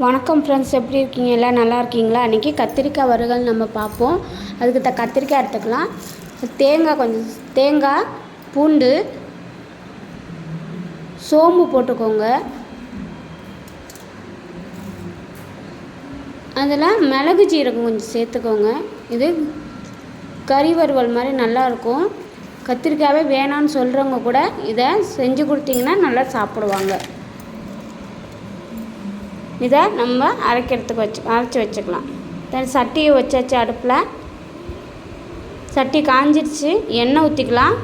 வணக்கம் ஃப்ரெண்ட்ஸ், எப்படி இருக்கீங்க? எல்லாம் நல்லா இருக்கீங்களா? அன்றைக்கி கத்திரிக்காய் வறுவல் நம்ம பார்ப்போம். அதுக்கு கத்திரிக்காய் எடுத்துக்கலாம். தேங்காய், பூண்டு, சோம்பு போட்டுக்கோங்க. அதில் மிளகு ஜீரகம் கொஞ்சம் சேர்த்துக்கோங்க. இது கறி வறுவல் மாதிரி நல்லாயிருக்கும். கத்திரிக்காயே வேணான்னு சொல்கிறவங்க கூட இதை செஞ்சு கொடுத்தீங்கன்னா நல்லா சாப்பிடுவாங்க. இதை நம்ம அரைச்சி வச்சுக்கலாம். சட்டியை வச்சாச்சு. அடுப்பில் சட்டி காஞ்சிடுச்சு. எண்ணெய் ஊற்றிக்கலாம்.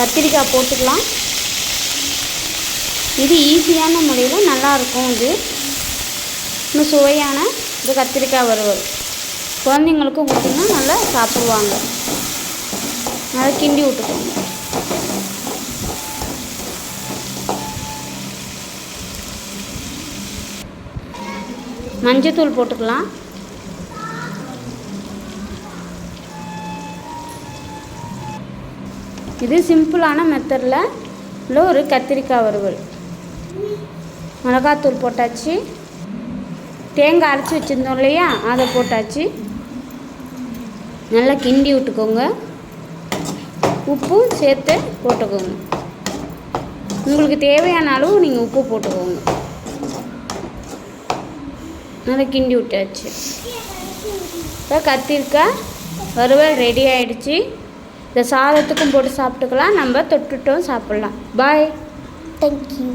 கத்திரிக்காய் போட்டுக்கலாம். இது ஈஸியான முறையில் நல்லாயிருக்கும். இது இன்னும் சுவையான இது கத்திரிக்காய் வறுவல் குழந்தைங்களுக்கும் கொடுத்தீங்கன்னா நல்லா சாப்பிடுவாங்க. நல்லா கிண்டி விட்டுக்கோங்க. மஞ்சத்தூள் போட்டுக்கலாம். இது சிம்பிளான மெத்தடில் உள்ள ஒரு கத்திரிக்காய் வறுவல். மிளகாத்தூள் போட்டாச்சு. தேங்காய் அரைச்சி வச்சுருந்தோம் இல்லையா, அதை போட்டாச்சு. நல்லா கிண்டி விட்டுக்கோங்க. உப்பும் சேர்த்து போட்டுக்கோங்க. உங்களுக்கு தேவையான அளவு நீங்கள் உப்பு போட்டுக்கோங்க. நல்லா கிண்டி விட்டாச்சு. இப்போ கத்திரிக்காய் வறுவல் ரெடி ஆகிடுச்சு. இந்த சாதத்துக்கும் போட்டு சாப்பிட்டுக்கலாம். நம்ம தொட்டுட்டும் சாப்பிட்லாம். பாய். தேங்க்யூ.